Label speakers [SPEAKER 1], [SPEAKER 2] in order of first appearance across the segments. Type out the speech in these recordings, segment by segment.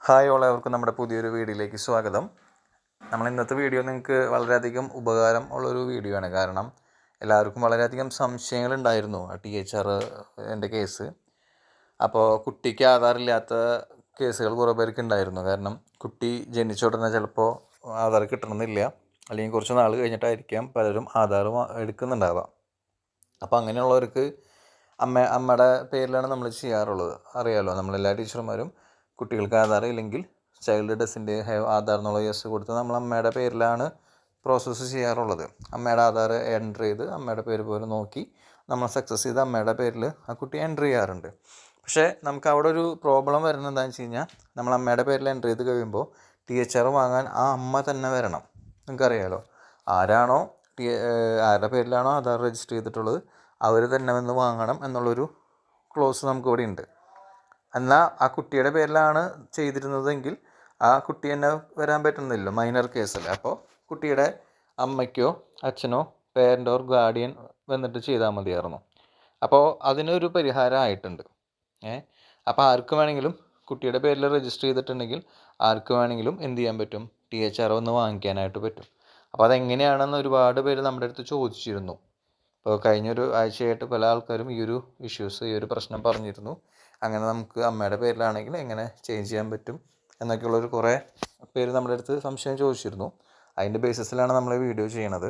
[SPEAKER 1] Hi എല്ലാവർക്കും നമ്മുടെ പുതിയൊരു വീഡിയോയിലേക്ക് സ്വാഗതം. ഇന്നത്തെ വീഡിയോ നിങ്ങൾക്ക് വളരെയധികം ഉപകാരം ഉള്ളൊരു വീഡിയോ ആണ്. കാരണം എല്ലാവർക്കും വളരെയധികം സംശയങ്ങളുണ്ടായിരുന്നു THR എൻ്റെ കേസ്. അപ്പോൾ കുട്ടിക്ക് ആധാറില്ലാത്ത കേസുകൾ കുറേ പേർക്ക് ഉണ്ടായിരുന്നു. കാരണം കുട്ടി ജനിച്ച ഉടനെ ചിലപ്പോൾ ആധാർ കിട്ടണമെന്നില്ല, അല്ലെങ്കിൽ കുറച്ച് നാൾ കഴിഞ്ഞിട്ടായിരിക്കാം പലരും ആധാർ എടുക്കുന്നുണ്ടാവുക. അപ്പോൾ അങ്ങനെയുള്ളവർക്ക് അമ്മയുടെ പേരിലാണ് നമ്മൾ ചെയ്യാറുള്ളത്. അറിയാമല്ലോ, നമ്മളെല്ലാ ടീച്ചർമാരും കുട്ടികൾക്ക് ആധാർ ഇല്ലെങ്കിൽ ചൈൽഡ് ഡെസിൻ്റെ ആധാർ എന്നുള്ള യെസ് കൊടുത്ത് നമ്മൾ അമ്മയുടെ പേരിലാണ് പ്രോസസ്സ് ചെയ്യാറുള്ളത്. അമ്മയുടെ ആധാർ എൻ്റർ ചെയ്ത് അമ്മയുടെ പേര് പോലെ നോക്കി നമ്മൾ സക്സസ് ചെയ്ത് അമ്മയുടെ പേരിൽ ആ കുട്ടി എൻ്റർ ചെയ്യാറുണ്ട്. പക്ഷേ നമുക്ക് അവിടെ ഒരു പ്രോബ്ലം വരുന്നത് എന്താണെന്ന് വെച്ച് കഴിഞ്ഞാൽ, നമ്മൾ അമ്മയുടെ പേരിൽ എൻ്റർ ചെയ്ത് കഴിയുമ്പോൾ THR വാങ്ങാൻ ആ അമ്മ തന്നെ വരണം. നിങ്ങൾക്കറിയാമല്ലോ, ആരുടെ പേരിലാണോ ആധാർ രജിസ്റ്റർ ചെയ്തിട്ടുള്ളത് അവർ തന്നെ വന്ന് വാങ്ങണം എന്നുള്ളൊരു ക്ലോസ് നമുക്കിവിടെ ഉണ്ട്. എന്നാൽ ആ കുട്ടിയുടെ പേരിലാണ് ചെയ്തിരുന്നതെങ്കിൽ ആ കുട്ടി തന്നെ വരാൻ പറ്റുന്നില്ല, മൈനർ കേസല്ല. അപ്പോൾ കുട്ടിയുടെ അമ്മയ്ക്കോ അച്ഛനോ പേരൻ്റ് ഓർ ഗാർഡിയൻ വന്നിട്ട് ചെയ്താൽ മതിയായിരുന്നു. അപ്പോൾ അതിനൊരു പരിഹാരമായിട്ടുണ്ട്. അപ്പോൾ ആർക്ക് വേണമെങ്കിലും കുട്ടിയുടെ പേരിൽ രജിസ്റ്റർ ചെയ്തിട്ടുണ്ടെങ്കിൽ ആർക്ക് വേണമെങ്കിലും എന്ത് ചെയ്യാൻ പറ്റും, THR ഒന്ന് വാങ്ങിക്കാനായിട്ട് പറ്റും. അപ്പോൾ അതെങ്ങനെയാണെന്ന് ഒരുപാട് പേര് നമ്മുടെ അടുത്ത് ചോദിച്ചിരുന്നു. അപ്പോൾ കഴിഞ്ഞൊരു ആഴ്ചയായിട്ട് പല ആൾക്കാരും ഈ ഒരു പ്രശ്നം പറഞ്ഞിരുന്നു. അങ്ങനെ നമുക്ക് അമ്മയുടെ പേരിലാണെങ്കിൽ എങ്ങനെ ചേഞ്ച് ചെയ്യാൻ പറ്റും എന്നൊക്കെയുള്ളൊരു കുറേ പേര് നമ്മുടെ അടുത്ത് സംശയം ചോദിച്ചിരുന്നു. അതിൻ്റെ ബേസിസിലാണ് നമ്മൾ വീഡിയോ ചെയ്യണത്.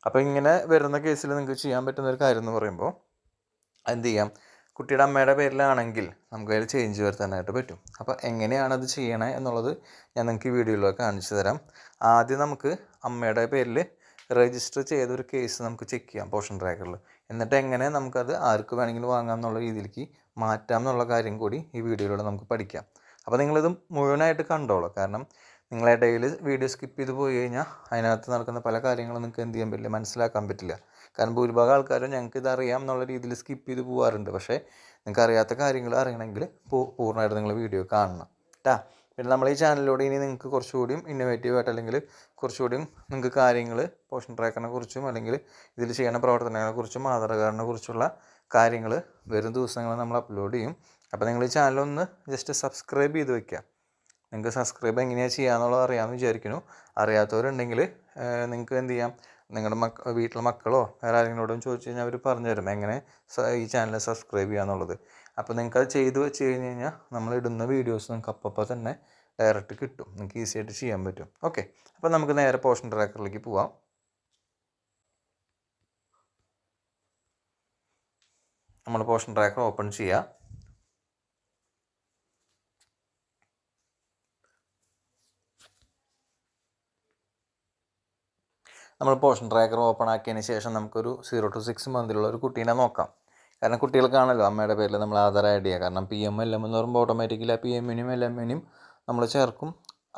[SPEAKER 1] അപ്പോൾ ഇങ്ങനെ വരുന്ന കേസിൽ നിങ്ങൾക്ക് ചെയ്യാൻ പറ്റുന്നൊരു കാര്യം എന്ന് പറയുമ്പോൾ എന്ത് ചെയ്യാം, കുട്ടിയുടെ അമ്മയുടെ പേരിലാണെങ്കിൽ നമുക്ക് അതിൽ ചേഞ്ച് വരുത്താനായിട്ട് പറ്റും. അപ്പോൾ എങ്ങനെയാണത് ചെയ്യണേ എന്നുള്ളത് ഞാൻ നിങ്ങൾക്ക് ഈ വീഡിയോയിലൊക്കെ കാണിച്ചു തരാം. ആദ്യം നമുക്ക് അമ്മയുടെ പേരിൽ രജിസ്റ്റർ ചെയ്തൊരു കേസ് നമുക്ക് ചെക്ക് ചെയ്യാം പോഷൻ ട്രാക്കറിൽ. എന്നിട്ട് എങ്ങനെ നമുക്കത് ആർക്ക് വേണമെങ്കിലും വാങ്ങാം എന്നുള്ള രീതിയിലേക്ക് മാറ്റാം എന്നുള്ള കാര്യം കൂടി ഈ വീഡിയോയിലൂടെ നമുക്ക് പഠിക്കാം. അപ്പോൾ നിങ്ങളിത് മുഴുവനായിട്ട് കണ്ടോളൂ. കാരണം നിങ്ങളിടയിൽ വീഡിയോ സ്കിപ്പ് ചെയ്ത് പോയി കഴിഞ്ഞാൽ അതിനകത്ത് നടക്കുന്ന പല കാര്യങ്ങളും നിങ്ങൾക്ക് എന്ത് ചെയ്യാൻ പറ്റില്ല, മനസ്സിലാക്കാൻ പറ്റില്ല. കാരണം ഭൂരിഭാഗം ആൾക്കാരും ഞങ്ങൾക്ക് ഇത് അറിയാം എന്നുള്ള രീതിയിൽ സ്കിപ്പ് ചെയ്ത് പോകാറുണ്ട്. പക്ഷേ നിങ്ങൾക്ക് അറിയാത്ത കാര്യങ്ങൾ അറിയണമെങ്കിൽ പൂർണ്ണമായിട്ട് നിങ്ങൾ വീഡിയോ കാണണം കേട്ടോ. പിന്നെ നമ്മൾ ഈ ചാനലിലൂടെ ഇനി നിങ്ങൾക്ക് കുറച്ചുകൂടിയും ഇന്നോവേറ്റീവായിട്ട് അല്ലെങ്കിൽ കുറച്ചുകൂടിയും നിങ്ങൾക്ക് കാര്യങ്ങൾ പോഷൻ ട്രാക്കറിനെ കുറിച്ചും അല്ലെങ്കിൽ ഇതിൽ ചെയ്യുന്ന പ്രവർത്തനങ്ങളെക്കുറിച്ചും ആധാർ കാർഡിനെ കുറിച്ചുള്ള കാര്യങ്ങൾ വരും ദിവസങ്ങൾ നമ്മൾ അപ്ലോഡ് ചെയ്യും. അപ്പോൾ നിങ്ങൾ ഈ ചാനലൊന്ന് ജസ്റ്റ് സബ്സ്ക്രൈബ് ചെയ്ത് വയ്ക്കുക. നിങ്ങൾക്ക് സബ്സ്ക്രൈബ് എങ്ങനെയാണ് ചെയ്യാമെന്നുള്ളത് അറിയാമെന്ന് വിചാരിക്കുന്നു. അറിയാത്തവരുണ്ടെങ്കിൽ നിങ്ങൾക്ക് എന്ത് ചെയ്യാം, നിങ്ങളുടെ വീട്ടിലെ മക്കളോ വേറെ ആരെങ്കിലോടും ചോദിച്ചു കഴിഞ്ഞാൽ അവർ പറഞ്ഞു തരും എങ്ങനെ ഈ ചാനൽ സബ്സ്ക്രൈബ് ചെയ്യാന്നുള്ളത്. അപ്പോൾ നിങ്ങൾക്ക് അത് ചെയ്ത് വെച്ച് കഴിഞ്ഞ് കഴിഞ്ഞാൽ നമ്മളിടുന്ന വീഡിയോസ് നിങ്ങൾക്ക് അപ്പോൾ തന്നെ ഡയറക്റ്റ് കിട്ടും. നിങ്ങൾക്ക് ഈസി ആയിട്ട് ചെയ്യാൻ പറ്റും. ഓക്കെ, അപ്പോൾ നമുക്ക് നേരെ പോഷൻ ട്രാക്കറിലേക്ക് പോവാം. നമ്മൾ പോഷൻ ട്രാക്കർ ഓപ്പൺ ചെയ്യുക. നമ്മൾ പോഷൻ ട്രാക്കർ ഓപ്പൺ ആക്കിയതിന് ശേഷം നമുക്കൊരു 0 to 6 മന്തിലുള്ള ഒരു കുട്ടീനെ നോക്കാം. കാരണം കുട്ടികൾക്കാണല്ലോ അമ്മയുടെ പേരിൽ നമ്മൾ ആധാർ ആഡ് ചെയ്യുക. കാരണം PM LM എന്ന് പറയുമ്പോൾ ഓട്ടോമാറ്റിക്കലി ആ PMനും LMനും നമ്മൾ ചേർക്കും.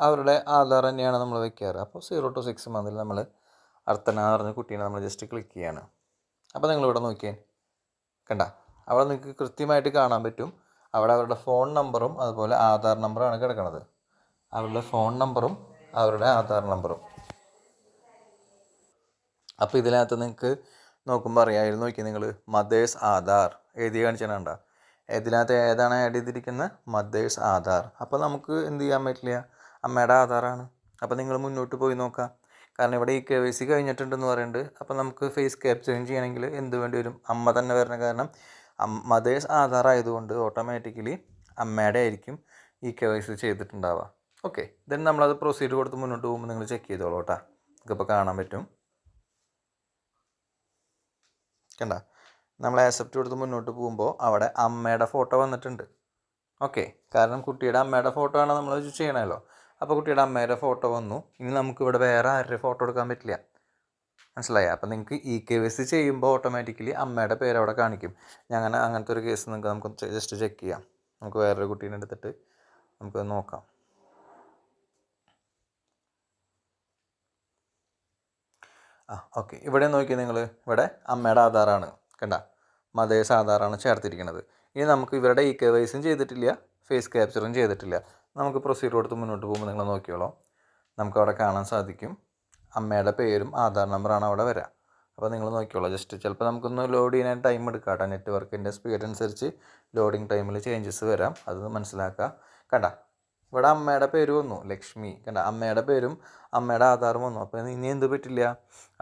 [SPEAKER 1] അവരുടെ ആധാർ തന്നെയാണ് നമ്മൾ വയ്ക്കാറ്. അപ്പോൾ 0 to 6 മന്തിൽ നമ്മൾ അർത്തന പറഞ്ഞ കുട്ടീനെ നമ്മൾ ജസ്റ്റ് ക്ലിക്ക് ചെയ്യാണ്. അപ്പോൾ നിങ്ങളിവിടെ നോക്കിയേ, കണ്ട അവിടെ നിങ്ങൾക്ക് കൃത്യമായിട്ട് കാണാൻ പറ്റും. അവിടെ അവരുടെ ഫോൺ നമ്പറും അതുപോലെ ആധാർ നമ്പറാണ് കിടക്കുന്നത്. അവരുടെ ഫോൺ നമ്പറും അവരുടെ ആധാർ നമ്പറും. അപ്പോൾ ഇതിനകത്ത് നിങ്ങൾക്ക് നോക്കുമ്പോൾ അറിയാമായിരുന്നു. നോക്കി നിങ്ങൾ മദേഴ്സ് ആധാർ എഴുതി കാണിച്ചാണ്ട. ഇതിനകത്ത് ഏതാണ് ആഡ് ചെയ്തിരിക്കുന്നത്, മദേഴ്സ് ആധാർ. അപ്പോൾ നമുക്ക് എന്ത് ചെയ്യാൻ പറ്റില്ല, അമ്മയുടെ ആധാറാണ്. അപ്പോൾ നിങ്ങൾ മുന്നോട്ട് പോയി നോക്കാം. കാരണം ഇവിടെ ഈ KYC കഴിഞ്ഞിട്ടുണ്ടെന്ന് പറയുന്നുണ്ട്. അപ്പോൾ നമുക്ക് ഫേസ് ക്യാപ്ചറിങ് ചെയ്യണമെങ്കിൽ എന്ത് വേണ്ടി വരും, അമ്മ തന്നെ വരണം. കാരണം മദേഴ്സ് ആധാർ ആയതുകൊണ്ട് ഓട്ടോമാറ്റിക്കലി അമ്മയുടെ ആയിരിക്കും ഈ KYC ചെയ്തിട്ടുണ്ടാവുക. ഓക്കെ, ദെൻ നമ്മളത് പ്രൊസീഡ് കൊടുത്ത് മുന്നോട്ട് പോകുമ്പോൾ നിങ്ങൾ ചെക്ക് ചെയ്തോളൂ കേട്ടോ. നമുക്കിപ്പോൾ കാണാൻ പറ്റും. കണ്ട, നമ്മൾ ആക്സെപ്റ്റ് കൊടുത്ത് മുന്നോട്ട് പോകുമ്പോൾ അവിടെ അമ്മയുടെ ഫോട്ടോ വന്നിട്ടുണ്ട്. ഓക്കെ, കാരണം കുട്ടിയുടെ അമ്മയുടെ ഫോട്ടോ ആണ് നമ്മൾ ചെയ്യണമല്ലോ. അപ്പോൾ കുട്ടിയുടെ അമ്മയുടെ ഫോട്ടോ വന്നു. ഇനി നമുക്കിവിടെ വേറെ ആരുടെ ഫോട്ടോ എടുക്കാൻ പറ്റില്ല, മനസ്സിലായോ? അപ്പോൾ നിങ്ങൾക്ക് KYC ചെയ്യുമ്പോൾ ഓട്ടോമാറ്റിക്കലി അമ്മയുടെ പേര് അവിടെ കാണിക്കും. അങ്ങനത്തെ ഒരു കേസ് നമുക്ക് ജസ്റ്റ് ചെക്ക് ചെയ്യാം. നമുക്ക് വേറൊരു കുട്ടീനെ എടുത്തിട്ട് നമുക്ക് നോക്കാം. ഓക്കെ, ഇവിടെ നോക്കി നിങ്ങൾ, ഇവിടെ അമ്മയുടെ ആധാറാണ് കണ്ട, മദേഴ്സ് ആധാറാണ് ചേർത്തിരിക്കുന്നത്. ഇനി നമുക്ക് ഇവരുടെ KYCയും ചെയ്തിട്ടില്ല, ഫേസ് ക്യാപ്ചറും ചെയ്തിട്ടില്ല. നമുക്ക് പ്രൊസീഡ് കൊടുത്ത് മുന്നോട്ട് പോകുമ്പോൾ നിങ്ങൾ നോക്കിയോളൂ, നമുക്കവിടെ കാണാൻ സാധിക്കും അമ്മയുടെ പേരും ആധാർ നമ്പറാണ് അവിടെ വരിക. അപ്പോൾ നിങ്ങൾ നോക്കിയോളൂ. ജസ്റ്റ് ചിലപ്പോൾ നമുക്കൊന്ന് ലോഡ് ചെയ്യാൻ ടൈം എടുക്കാം കേട്ടോ. നെറ്റ്വർക്കിൻ്റെ സ്പീഡ് അനുസരിച്ച് ലോഡിങ് ടൈമിൽ ചേഞ്ചസ് വരാം, അത് മനസ്സിലാക്കുക. കണ്ട, ഇവിടെ അമ്മയുടെ പേര് വന്നു ലക്ഷ്മി, കണ്ട അമ്മയുടെ പേരും അമ്മയുടെ ആധാറും വന്നു. അപ്പോൾ ഇനി എന്ത് പറ്റില്ല,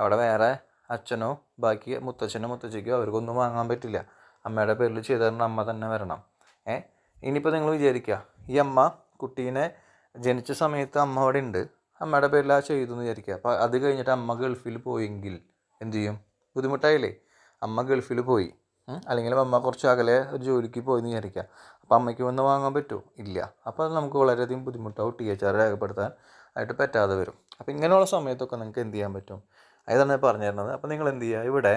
[SPEAKER 1] അവിടെ വേറെ അച്ഛനോ ബാക്കി മുത്തച്ഛനോ മുത്തച്ഛിക്കോ അവർക്കൊന്നും വാങ്ങാൻ പറ്റില്ല. അമ്മയുടെ പേരിൽ ചെയ്ത് തരണം, അമ്മ തന്നെ വരണം. ഇനിയിപ്പോൾ നിങ്ങൾ വിചാരിക്കുക, ഈ അമ്മ കുട്ടീനെ ജനിച്ച സമയത്ത് അമ്മ അവിടെ ഉണ്ട്, അമ്മയുടെ പേരിൽ ചെയ്തു എന്ന് വിചാരിക്കുക. അപ്പോൾ അത് കഴിഞ്ഞിട്ട് അമ്മ ഗൾഫിൽ പോയെങ്കിൽ എന്തു ചെയ്യും? ബുദ്ധിമുട്ടായില്ലേ? അമ്മ ഗൾഫിൽ പോയി, അല്ലെങ്കിൽ അമ്മ കുറച്ച് അകലെ ഒരു ജോലിക്ക് പോയി എന്ന് വിചാരിക്കുക. അപ്പോൾ അമ്മയ്ക്ക് വന്ന് വാങ്ങാൻ പറ്റുമോ? ഇല്ല. അപ്പോൾ അത് നമുക്ക് വളരെയധികം ബുദ്ധിമുട്ടാവും, THR രേഖപ്പെടുത്താൻ ആയിട്ട് പറ്റാതെ വരും. അപ്പോൾ ഇങ്ങനെയുള്ള സമയത്തൊക്കെ നിങ്ങൾക്ക് എന്ത് ചെയ്യാൻ പറ്റും, അതാണ് ഞാൻ പറഞ്ഞു തരുന്നത്. അപ്പോൾ നിങ്ങൾ എന്ത് ചെയ്യുക, ഇവിടെ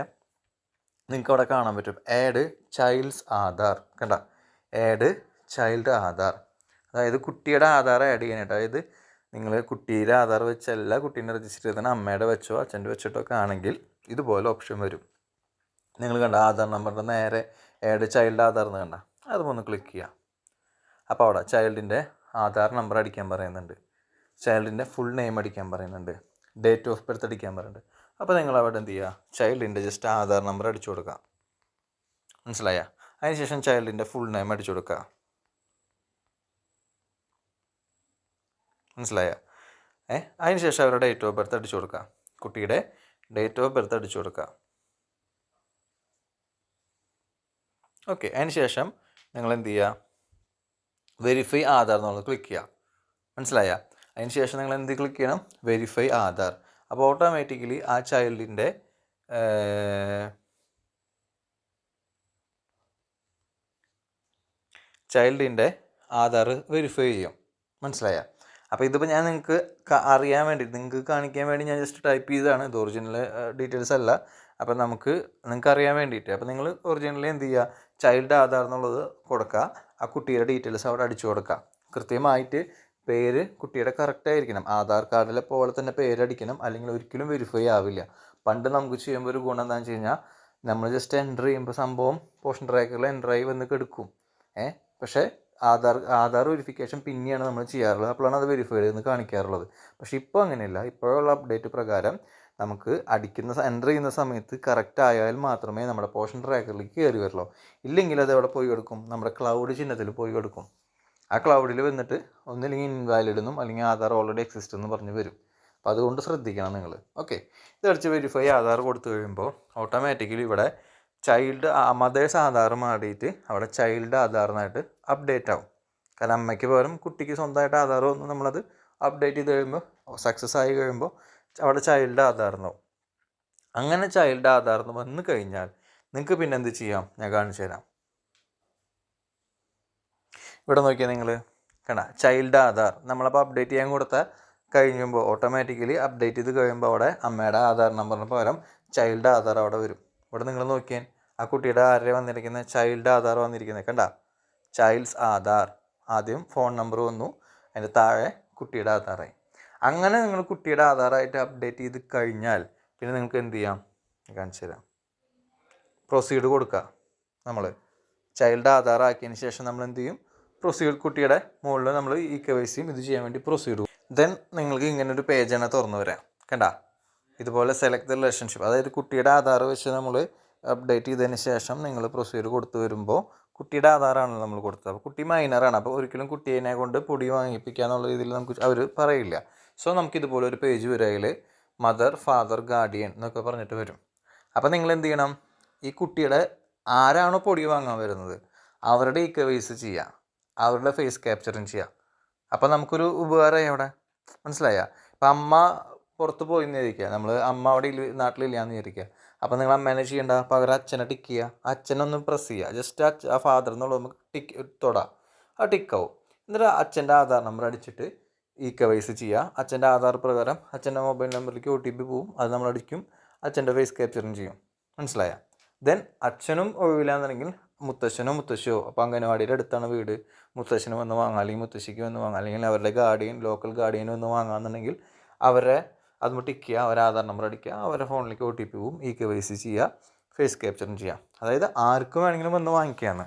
[SPEAKER 1] നിങ്ങൾക്ക് അവിടെ കാണാൻ പറ്റും ആഡ് ചൈൽഡ്സ് ആധാർ, കണ്ട ആഡ് ചൈൽഡ് ആധാർ. അതായത് കുട്ടിയുടെ ആധാർ ആഡ് ചെയ്യാനായിട്ട്. അതായത് നിങ്ങൾ കുട്ടിയുടെ ആധാർ വെച്ചല്ല കുട്ടീനെ രജിസ്റ്റർ ചെയ്താൽ അമ്മയുടെ വെച്ചോ അച്ഛൻ്റെ വെച്ചിട്ടോ ഒക്കെ ആണെങ്കിൽ ഇതുപോലെ ഓപ്ഷൻ വരും. നിങ്ങൾ കണ്ട ആധാർ നമ്പറിൻ്റെ നേരെ ആഡ് ചൈൽഡ് ആധാർ എന്ന് കണ്ട, അത് ഒന്ന് ക്ലിക്ക് ചെയ്യുക. അപ്പോൾ അവിടെ ചൈൽഡിൻ്റെ ആധാർ നമ്പർ അടിക്കാൻ പറയുന്നുണ്ട്, ചൈൽഡിൻ്റെ ഫുൾ നെയിം അടിക്കാൻ പറയുന്നുണ്ട്, ഡേറ്റ് ഓഫ് ബർത്ത് അടിക്കാൻ പറയുന്നുണ്ട്. അപ്പോൾ നിങ്ങൾ അവിടെ എന്ത് ചെയ്യുക, ചൈൽഡിൻ്റെ ജസ്റ്റ് ആധാർ നമ്പർ അടിച്ചു കൊടുക്കുക. മനസ്സിലായ? അതിനുശേഷം ചൈൽഡിൻ്റെ ഫുൾ നെയിം അടിച്ചു കൊടുക്കുക. മനസ്സിലായ? അതിനുശേഷം അവരുടെ ഡേറ്റ് ഓഫ് ബർത്ത് അടിച്ചു കൊടുക്കുക, കുട്ടിയുടെ ഡേറ്റ് ഓഫ് ബർത്ത് അടിച്ചു കൊടുക്കുക. ഓക്കെ, അതിനുശേഷം നിങ്ങൾ എന്ത് ചെയ്യുക, വെരിഫൈ ആധാർ എന്നുള്ളത് ക്ലിക്ക് ചെയ്യുക. മനസ്സിലായ? അതിനുശേഷം നിങ്ങൾ എന്ത് ക്ലിക്ക് ചെയ്യണം, വെരിഫൈ ആധാർ. അപ്പോൾ ഓട്ടോമാറ്റിക്കലി ആ ചൈൽഡിൻ്റെ ആധാർ വെരിഫൈ ചെയ്യും. മനസ്സിലായ? അപ്പോൾ ഇതിപ്പോൾ ഞാൻ നിങ്ങൾക്ക് അറിയാൻ വേണ്ടി, നിങ്ങൾക്ക് കാണിക്കാൻ വേണ്ടി ഞാൻ ജസ്റ്റ് ടൈപ്പ് ചെയ്തതാണ്, ഇത് ഒറിജിനൽ ഡീറ്റെയിൽസ് അല്ല. അപ്പോൾ നിങ്ങൾക്ക് അറിയാൻ വേണ്ടിയിട്ട്, അപ്പോൾ നിങ്ങൾ ഒറിജിനലി എന്ത് ചെയ്യുക, ചൈൽഡ് ആധാർ എന്നുള്ളത് കൊടുക്കുക, ആ കുട്ടിയുടെ ഡീറ്റെയിൽസ് അവിടെ അടിച്ചു കൊടുക്കുക. കൃത്യമായിട്ട് പേര് കുട്ടിയുടെ കറക്റ്റ് ആയിരിക്കണം, ആധാർ കാർഡിലെ പോലെ തന്നെ പേരടിക്കണം, അല്ലെങ്കിൽ ഒരിക്കലും വെരിഫൈ ആവില്ല. പണ്ട് നമുക്ക് ചെയ്യുമ്പോൾ ഒരു ഗുണം എന്താണെന്ന് വെച്ച് കഴിഞ്ഞാൽ, നമ്മൾ ജസ്റ്റ് എൻ്റർ ചെയ്യുമ്പോൾ സംഭവം പോഷൻ ട്രാക്കറിൽ എൻ്റർ ആയി വന്ന് കെടുക്കും. പക്ഷേ ആധാർ വെരിഫിക്കേഷൻ പിന്നെയാണ് നമ്മൾ ചെയ്യാറുള്ളത്, അപ്പോഴാണ് അത് വെരിഫൈ ചെയ്തെന്ന് കാണിക്കാറുള്ളത്. പക്ഷേ ഇപ്പോൾ അങ്ങനെയല്ല. ഇപ്പോഴുള്ള അപ്ഡേറ്റ് പ്രകാരം നമുക്ക് എൻ്റർ ചെയ്യുന്ന സമയത്ത് കറക്റ്റ് ആയാൽ മാത്രമേ നമ്മുടെ പോഷൻ ട്രാക്കറിലേക്ക് കയറി വരുള്ളൂ. ഇല്ലെങ്കിൽ അത് എവിടെ പോയി കൊടുക്കും, നമ്മുടെ ക്ലൗഡ് ചിഹ്നത്തിൽ പോയി കൊടുക്കും. ആ ക്ലൗഡിൽ വന്നിട്ട് ഒന്നില്ലെങ്കിൽ ഇൻവാലിഡ് എന്നും അല്ലെങ്കിൽ ആധാർ ഓൾറെഡി എക്സിസ്റ്റ് എന്ന് പറഞ്ഞ് വരും. അപ്പോൾ അതുകൊണ്ട് ശ്രദ്ധിക്കണം നിങ്ങൾ. ഓക്കെ, ഇതടിച്ച് വെരിഫൈ ആധാർ കൊടുത്തു കഴിയുമ്പോൾ ഓട്ടോമാറ്റിക്കലി ഇവിടെ ചൈൽഡ് മദേഴ്സ് ആധാർ മാറിയിട്ട് അവിടെ ചൈൽഡ് ആധാറിനായിട്ട് അപ്ഡേറ്റ് ആവും. കാരണം അമ്മയ്ക്ക് പകരം കുട്ടിക്ക് സ്വന്തമായിട്ട് ആധാർ വന്ന് നമ്മളത് അപ്ഡേറ്റ് ചെയ്ത് കഴിയുമ്പോൾ സക്സസ് ആയി കഴിയുമ്പോൾ അവിടെ ചൈൽഡ് ആധാറിനാവും. അങ്ങനെ ചൈൽഡ് ആധാറിന് വന്നു കഴിഞ്ഞാൽ നിങ്ങൾക്ക് പിന്നെ എന്ത് ചെയ്യാം, ഞാൻ കാണിച്ചു തരാം. ഇവിടെ നോക്കിയാൽ നിങ്ങൾ കണ്ട ചൈൽഡ് ആധാർ നമ്മളപ്പോൾ അപ്ഡേറ്റ് ചെയ്യാൻ കൊടുത്താൽ കഴിയുമ്പോൾ ഓട്ടോമാറ്റിക്കലി അപ്ഡേറ്റ് ചെയ്ത് കഴിയുമ്പോൾ അവിടെ അമ്മയുടെ ആധാർ നമ്പറിന് പകരം ചൈൽഡ് ആധാർ അവിടെ വരും. ഇവിടെ നിങ്ങൾ നോക്കിയാൽ ആ കുട്ടിയുടെ ആരുടെ വന്നിരിക്കുന്നത്, ചൈൽഡ് ആധാർ വന്നിരിക്കുന്നത് കണ്ട, ചൈൽഡ്സ് ആധാർ. ആദ്യം ഫോൺ നമ്പർ വന്നു, അതിൻ്റെ താഴെ കുട്ടിയുടെ ആധാറായി. അങ്ങനെ നിങ്ങൾ കുട്ടിയുടെ ആധാറായിട്ട് അപ്ഡേറ്റ് ചെയ്ത് കഴിഞ്ഞാൽ പിന്നെ നിങ്ങൾക്ക് എന്ത് ചെയ്യാം, കാണിച്ചു തരാം. പ്രൊസീഡ് കൊടുക്കുക. നമ്മൾ ചൈൽഡ് ആധാർ ആക്കിയതിന് ശേഷം നമ്മൾ എന്ത് ചെയ്യും, പ്രൊസീഡ് കുട്ടിയുടെ മുകളിൽ നമ്മൾ ഈ KYCയും ഇത് ചെയ്യാൻ വേണ്ടി പ്രൊസീഡ്. ദെൻ നിങ്ങൾക്ക് ഇങ്ങനൊരു പേജാണ് തുറന്നു വരാം. കണ്ട ഇതുപോലെ സെലക്ട് ദ റിലേഷൻഷിപ്പ്, അതായത് കുട്ടിയുടെ ആധാർ വെച്ച് നമ്മൾ അപ്ഡേറ്റ് ചെയ്തതിന് ശേഷം നിങ്ങൾ പ്രൊസീഡ് കൊടുത്തു വരുമ്പോൾ കുട്ടിയുടെ ആധാറാണല്ലോ നമ്മൾ കൊടുത്തത്. അപ്പോൾ കുട്ടി മൈനറാണ്, അപ്പോൾ ഒരിക്കലും കുട്ടീനെ കൊണ്ട് പൊടി വാങ്ങിപ്പിക്കുക എന്നുള്ള രീതിയിൽ നമുക്ക് അവർ പറയില്ല. സോ നമുക്കിതുപോലെ ഒരു പേജ് വരികയിൽ മദർ ഫാദർ ഗാർഡിയൻ എന്നൊക്കെ പറഞ്ഞിട്ട് വരും. അപ്പോൾ നിങ്ങൾ എന്ത് ചെയ്യണം, ഈ കുട്ടിയുടെ ആരാണോ പൊടി വാങ്ങാൻ വരുന്നത് അവരുടെ ഈ KYC ചെയ്യുക, അവരുടെ ഫേസ് ക്യാപ്ചറിങ് ചെയ്യുക. അപ്പോൾ നമുക്കൊരു ഉപകാരമായി അവിടെ. മനസ്സിലായ? ഇപ്പം അമ്മ പുറത്ത് പോയി എന്ന് വിചാരിക്കുക, നമ്മൾ അമ്മ അവിടെ നാട്ടിലില്ല എന്ന് വിചാരിക്കുക. അപ്പോൾ നിങ്ങൾ അമ്മേനെ ചെയ്യേണ്ട, പകരം അച്ഛനെ ടിക്ക് ചെയ്യുക, അച്ഛനൊന്ന് പ്രസ് ചെയ്യുക, ജസ്റ്റ് ആ ഫാദർ എന്നുള്ളത് നമുക്ക് ടിക്ക് തൊടാം, ആ ടിക്കാവും. എന്നിട്ട് അച്ഛൻ്റെ ആധാർ നമ്പർ അടിച്ചിട്ട് ഈ KYC ചെയ്യുക. അച്ഛൻ്റെ ആധാർ പ്രകാരം അച്ഛൻ്റെ മൊബൈൽ നമ്പറിലേക്ക് OTP പോവും, അത് നമ്മൾ അടിക്കും, അച്ഛൻ്റെ ഫേസ് ക്യാപ്ചറിങ് ചെയ്യും. മനസ്സിലായ? ദെൻ അച്ഛനും ഒഴിവില്ലാന്നുണ്ടെങ്കിൽ മുത്തശ്ശനോ മുത്തശ്ശിയോ, അപ്പോൾ അംഗനവാടിയുടെ അടുത്താണ് വീട്, മുത്തശ്ശന് വന്ന് വാങ്ങാം അല്ലെങ്കിൽ മുത്തശ്ശിക്ക് വന്ന് വാങ്ങാം, അല്ലെങ്കിൽ അവരുടെ ഗാർഡിയൻ ലോക്കൽ ഗാർഡിയൻ വന്ന് വാങ്ങാമെന്നുണ്ടെങ്കിൽ അവരെ അത് ടിക്ക് ചെയ്യുക, അവരെ ആധാർ നമ്പർ അടിക്കുക, അവരുടെ ഫോണിലേക്ക് OTP പോവും, ഈ KYC ചെയ്യുക, ഫേസ് ക്യാപ്ചറും ചെയ്യുക. അതായത് ആർക്കും വേണമെങ്കിലും വന്ന് വാങ്ങിക്കുകയാണ്.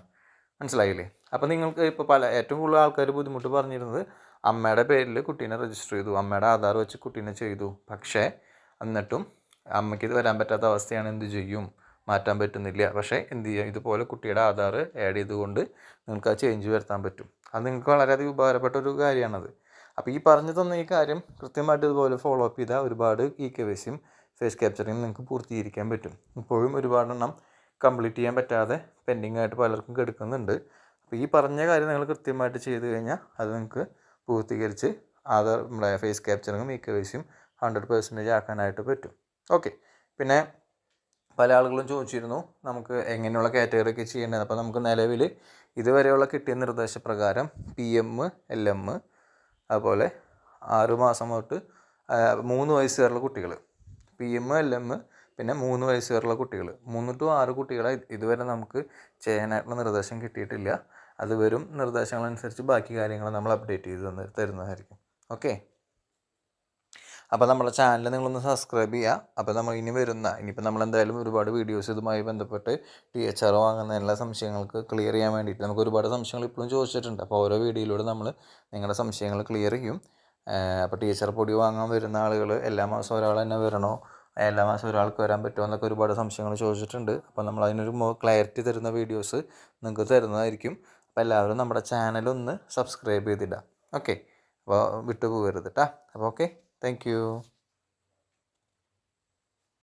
[SPEAKER 1] മനസ്സിലായില്ലേ? അപ്പോൾ നിങ്ങൾക്ക് ഇപ്പോൾ ഏറ്റവും കൂടുതൽ ആൾക്കാർ ബുദ്ധിമുട്ട് പറഞ്ഞിരുന്നത് അമ്മയുടെ പേരിൽ കുട്ടീനെ രജിസ്റ്റർ ചെയ്തു, അമ്മയുടെ ആധാർ വെച്ച് കുട്ടീനെ ചെയ്തു, പക്ഷേ എന്നിട്ടും അമ്മയ്ക്ക് ഇത് വരാൻ പറ്റാത്ത അവസ്ഥയാണ്, എന്ത് ചെയ്യും, മാറ്റാൻ പറ്റുന്നില്ല. പക്ഷേ എന്ത് ചെയ്യുക, ഇതുപോലെ കുട്ടിയുടെ ആധാർ ആഡ് ചെയ്തുകൊണ്ട് നിങ്ങൾക്ക് ആ ചേഞ്ച് വരുത്താൻ പറ്റും. അത് നിങ്ങൾക്ക് വളരെയധികം ഉപകാരപ്പെട്ട ഒരു കാര്യമാണത്. അപ്പോൾ ഈ പറഞ്ഞു തന്ന ഈ കാര്യം കൃത്യമായിട്ട് ഇതുപോലെ ഫോളോ അപ്പ് ചെയ്താൽ ഒരുപാട് KYCയും ഫേസ് ക്യാപ്ചറിങ്ങും നിങ്ങൾക്ക് പൂർത്തീകരിക്കാൻ പറ്റും. ഇപ്പോഴും ഒരുപാടെണ്ണം കംപ്ലീറ്റ് ചെയ്യാൻ പറ്റാതെ പെൻഡിങ് ആയിട്ട് പലർക്കും കിടക്കുന്നുണ്ട്. അപ്പോൾ ഈ പറഞ്ഞ കാര്യം നിങ്ങൾ കൃത്യമായിട്ട് ചെയ്ത് കഴിഞ്ഞാൽ അത് നിങ്ങൾക്ക് പൂർത്തീകരിച്ച് നമ്മുടെ ഫേസ് ക്യാപ്ചറിങ്ങും KYCയും 100% ആക്കാനായിട്ട് പറ്റും. ഓക്കെ. പിന്നെ പല ആളുകളും ചോദിച്ചിരുന്നു നമുക്ക് എങ്ങനെയുള്ള കാറ്റഗറി ഒക്കെ ചെയ്യേണ്ടത്. അപ്പോൾ നമുക്ക് നിലവിൽ ഇതുവരെയുള്ള കിട്ടിയ നിർദ്ദേശപ്രകാരം PM, LM, അതുപോലെ 6 മാസം തൊട്ട് 3 വയസ്സ് വരെയുള്ള കുട്ടികൾ, PM, LM, പിന്നെ 3 വയസ്സ് വരെയുള്ള കുട്ടികൾ, 3 to 6 കുട്ടികളെ ഇതുവരെ നമുക്ക് ചെയ്യാനായിട്ടുള്ള നിർദ്ദേശം കിട്ടിയിട്ടില്ല. അത് വരും നിർദ്ദേശങ്ങളനുസരിച്ച് ബാക്കി കാര്യങ്ങൾ നമ്മൾ അപ്ഡേറ്റ് ചെയ്ത് തരുന്നതായിരിക്കും. ഓക്കെ. അപ്പോൾ നമ്മുടെ ചാനൽ നിങ്ങളൊന്ന് സബ്സ്ക്രൈബ് ചെയ്യുക. അപ്പോൾ നമ്മൾ ഇനിയിപ്പോൾ നമ്മളെന്തായാലും ഒരുപാട് വീഡിയോസ് ഇതുമായി ബന്ധപ്പെട്ട് THR വാങ്ങുന്ന എല്ലാ സംശയങ്ങൾക്ക് ക്ലിയർ ചെയ്യാൻ വേണ്ടിയിട്ട് നമുക്ക് ഒരുപാട് സംശയങ്ങൾ ഇപ്പോഴും ചോദിച്ചിട്ടുണ്ട്. അപ്പോൾ ഓരോ വീഡിയോയിലൂടെ നമ്മൾ നിങ്ങളുടെ സംശയങ്ങൾ ക്ലിയർ ചെയ്യും. അപ്പോൾ THR പൊടി വാങ്ങാൻ വരുന്ന ആളുകൾ എല്ലാ മാസവും ഒരാൾ തന്നെ വരണോ, എല്ലാ മാസവും ഒരാൾക്ക് വരാൻ പറ്റുമോ എന്നൊക്കെ ഒരുപാട് സംശയങ്ങൾ ചോദിച്ചിട്ടുണ്ട്. അപ്പോൾ നമ്മൾ അതിനൊരു ക്ലാരിറ്റി തരുന്ന വീഡിയോസ് നിങ്ങൾക്ക് തരുന്നതായിരിക്കും. അപ്പോൾ എല്ലാവരും നമ്മുടെ ചാനലൊന്ന് സബ്സ്ക്രൈബ് ചെയ്തിടുക. ഓക്കെ. അപ്പോൾ വിട്ടുപോകരുത് കേട്ടോ. അപ്പോൾ ഓക്കെ. Thank you.